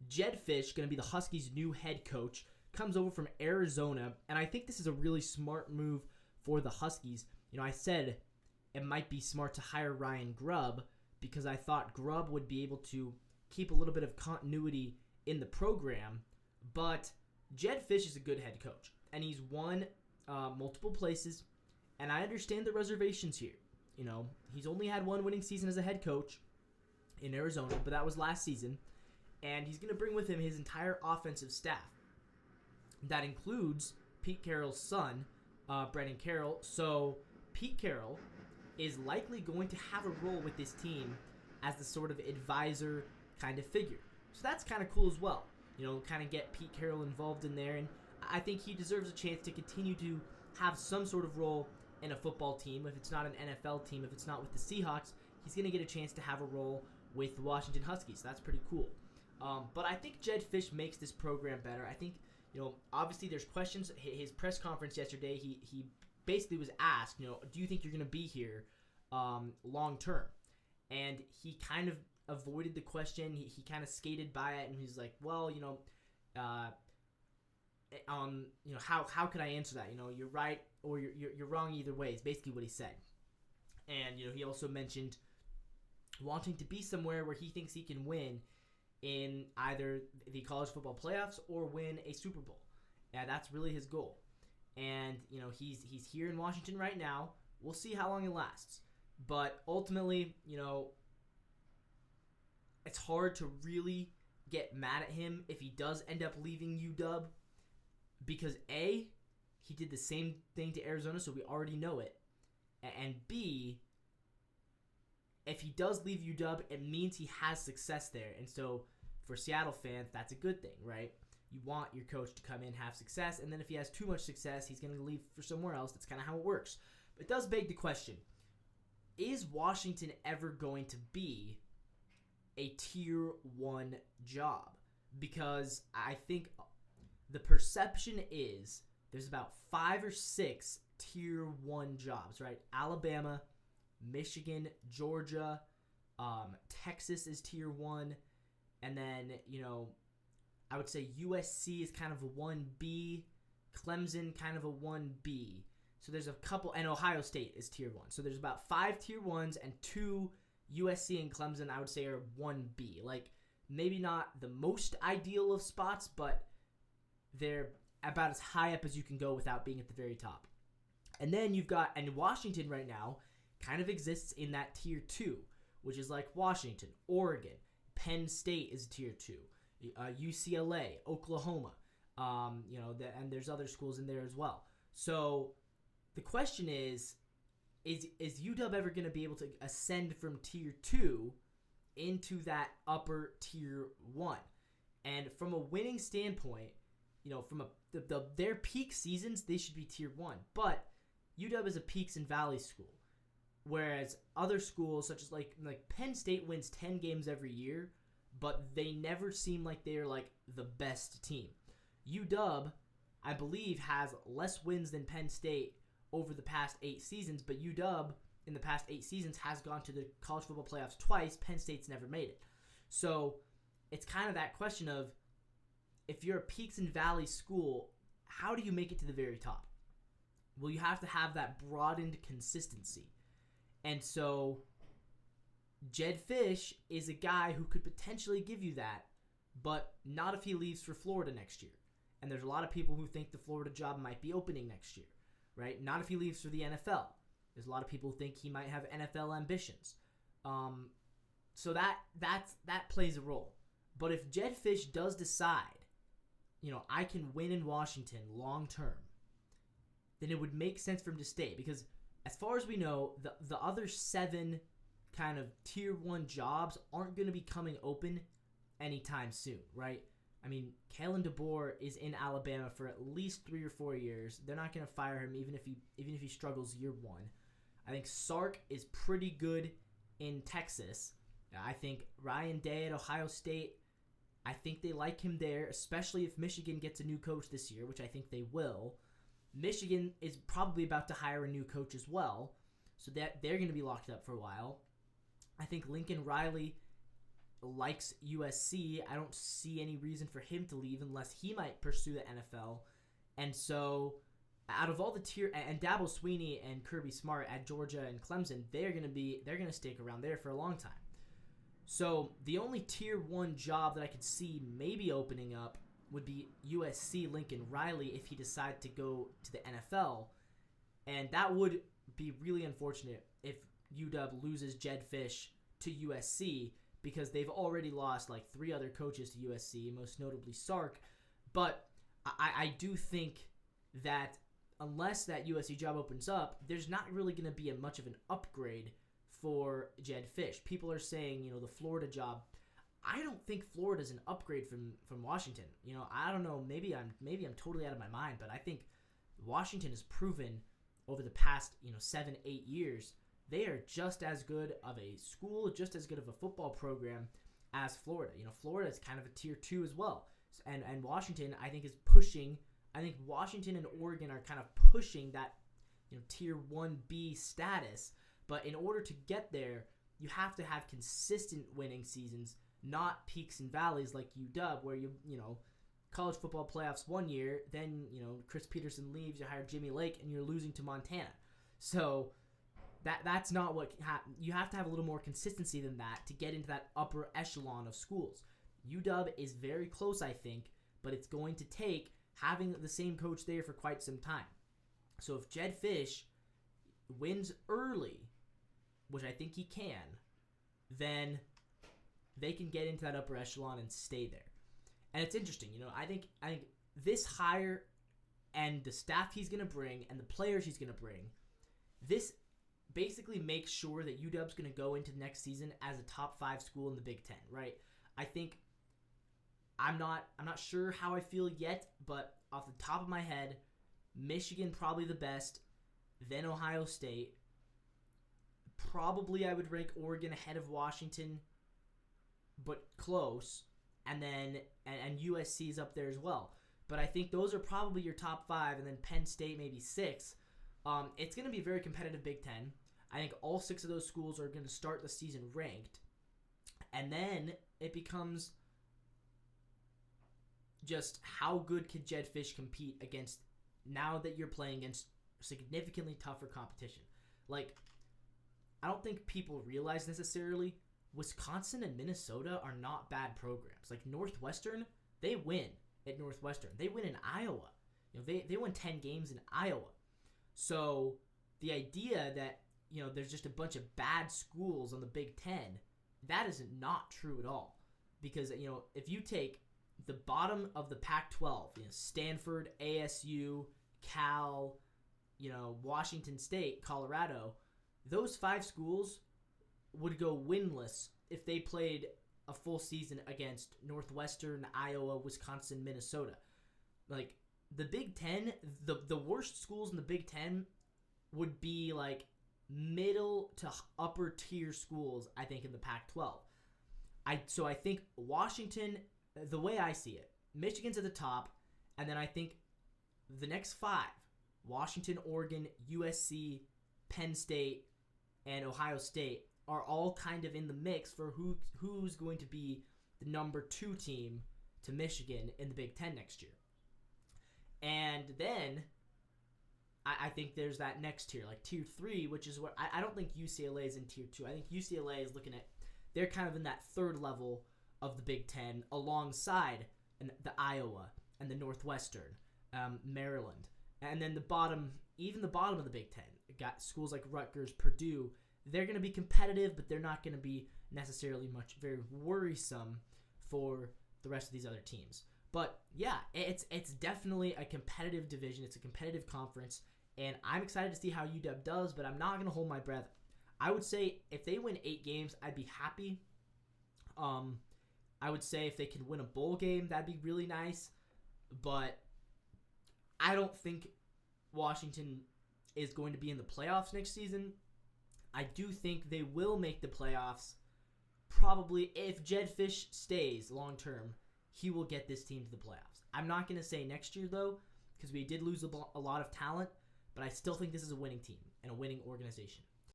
Jedd Fisch, going to be the Huskies' new head coach, comes over from Arizona, and I think this is a really smart move for the Huskies. I said it might be smart to hire Ryan Grubb because I thought Grubb would be able to keep a little bit of continuity in the program, but Jedd Fisch is a good head coach, and he's won multiple places, and I understand the reservations here. He's only had one winning season as a head coach in Arizona, but that was last season, and he's going to bring with him his entire offensive staff. That includes Pete Carroll's son, Brendan Carroll. So Pete Carroll is likely going to have a role with this team as the sort of advisor kind of figure. So that's kind of cool as well. Kind of get Pete Carroll involved in there, and I think he deserves a chance to continue to have some sort of role in a football team. If it's not an NFL team, if it's not with the Seahawks, he's going to get a chance to have a role with the Washington Huskies. That's pretty cool. But I think Jedd Fisch makes this program better. I think, obviously there's questions. His press conference yesterday, he basically was asked, do you think you're going to be here long term? And he kind of avoided the question. He kind of skated by it, and he's like, well, how could I answer that? You're right or you're wrong either way. It's basically what he said. And he also mentioned wanting to be somewhere where he thinks he can win in either the college football playoffs or win a Super Bowl. And that's really his goal. And he's here in Washington right now. We'll see how long it lasts. But ultimately, it's hard to really get mad at him if he does end up leaving UW, because A, he did the same thing to Arizona, so we already know it, and B, if he does leave UW, it means he has success there, and so for Seattle fans, that's a good thing, right? You want your coach to come in, have success, and then if he has too much success, he's going to leave for somewhere else. That's kind of how it works. But it does beg the question, is Washington ever going to be a Tier 1 job? Because I think the perception is there's about 5 or 6 Tier 1 jobs, right? Alabama, Michigan, Georgia, Texas is Tier 1, and then, I would say USC is kind of a 1B, Clemson kind of a 1B. So there's a couple, and Ohio State is Tier 1. So there's about 5 Tier 1s and 2 USC and Clemson, I would say, are 1B. Like, maybe not the most ideal of spots, but they're about as high up as you can go without being at the very top. And then you've got, and Washington right now kind of exists in that Tier 2, which is like Washington, Oregon, Penn State is Tier 2, UCLA, Oklahoma, and there's other schools in there as well. So the question is UW ever going to be able to ascend from Tier 2 into that upper Tier 1? And from a winning standpoint, from their peak seasons, they should be Tier 1. But UW is a peaks and valleys school, whereas other schools, such as like Penn State, wins 10 games every year, but they never seem like they're like the best team. UW, I believe, has less wins than Penn State over the past 8 seasons, but UW in the past 8 seasons has gone to the college football playoffs twice. Penn State's never made it. So it's kind of that question of, if you're a peaks and valleys school, how do you make it to the very top? Well, you have to have that broadened consistency. And so Jedd Fisch is a guy who could potentially give you that, but not if he leaves for Florida next year. And there's a lot of people who think the Florida job might be opening next year, right? Not if he leaves for the NFL. There's a lot of people who think he might have NFL ambitions. So that plays a role. But if Jedd Fisch does decide, I can win in Washington long term, then it would make sense for him to stay. Because as far as we know, the other 7 kind of Tier 1 jobs aren't going to be coming open anytime soon, right? I mean, Kalen DeBoer is in Alabama for at least 3 or 4 years. They're not going to fire him even if he struggles year 1. I think Sark is pretty good in Texas. I think Ryan Day at Ohio State, I think they like him there, especially if Michigan gets a new coach this year, which I think they will. Michigan is probably about to hire a new coach as well, so that they're going to be locked up for a while. I think Lincoln Riley likes USC. I don't see any reason for him to leave unless he might pursue the NFL. And so, out of all the tier, and Dabo Swinney and Kirby Smart at Georgia and Clemson, they're gonna stick around there for a long time. So the only tier 1 job that I could see maybe opening up would be USC Lincoln Riley if he decided to go to the NFL, and that would be really unfortunate if UW loses Jedd Fisch to USC, because they've already lost like 3 other coaches to USC, most notably Sark. But I do think that unless that USC job opens up, there's not really going to be much of an upgrade for Jedd Fisch. People are saying, the Florida job. I don't think Florida's an upgrade from Washington. I don't know. Maybe I'm totally out of my mind, but I think Washington has proven over the past 7-8 years they are just as good of a school, just as good of a football program as Florida. Florida is kind of a tier 2 as well, and Washington I think is pushing. I think Washington and Oregon are kind of pushing that tier 1B status. But in order to get there, you have to have consistent winning seasons, not peaks and valleys like UW, where college football playoffs one year, then Chris Peterson leaves, you hire Jimmy Lake, and you're losing to Montana. So that's not what you have to have a little more consistency than that to get into that upper echelon of schools. UW is very close, I think, but it's going to take having the same coach there for quite some time. So if Jedd Fisch wins early, which I think he can, then they can get into that upper echelon and stay there. And it's interesting, I think this hire and the staff he's going to bring and the players he's going to bring, this basically makes sure that UW's going to go into the next season as a top 5 school in the Big Ten, right? I think I'm not sure how I feel yet, but off the top of my head, Michigan probably the best, then Ohio State. Probably I would rank Oregon ahead of Washington, but close, and then and USC's up there as well. But I think those are probably your top 5, and then Penn State maybe 6. It's going to be a very competitive Big Ten. I think all 6 of those schools are going to start the season ranked, and then it becomes just how good can Jedd Fisch compete against now that you're playing against significantly tougher competition. Like, I don't think people realize necessarily Wisconsin and Minnesota are not bad programs. Like Northwestern, they win at Northwestern. They win in Iowa. They won 10 games in Iowa. So the idea that there's just a bunch of bad schools on the Big Ten, that is not true at all. Because if you take the bottom of the Pac-12, Stanford, ASU, Cal, Washington State, Colorado, those 5 schools would go winless if they played a full season against Northwestern, Iowa, Wisconsin, Minnesota. Like, the Big Ten, the worst schools in the Big Ten would be like middle to upper tier schools, I think, in the Pac-12. So I think Washington, the way I see it, Michigan's at the top, and then I think the next 5, Washington, Oregon, USC, Penn State, and Ohio State, are all kind of in the mix for who's going to be the number 2 team to Michigan in the Big Ten next year. And then I think there's that next tier, like tier 3, which is where I don't think UCLA is in tier 2. I think UCLA is looking at, they're kind of in that 3rd level of the Big Ten alongside the Iowa and the Northwestern, Maryland. And then the bottom of the Big Ten, got schools like Rutgers, Purdue. They're going to be competitive, but they're not going to be necessarily very worrisome for the rest of these other teams. But yeah, it's definitely a competitive division. It's a competitive conference, and I'm excited to see how UW does, but I'm not going to hold my breath. I would say if they win 8 games, I'd be happy. I would say if they could win a bowl game, that'd be really nice. But I don't think Washington is going to be in the playoffs next season. I do think they will make the playoffs. Probably if Jedd Fisch stays long term, he will get this team to the playoffs. I'm not going to say next year, though, because we did lose a lot of talent, but I still think this is a winning team and a winning organization.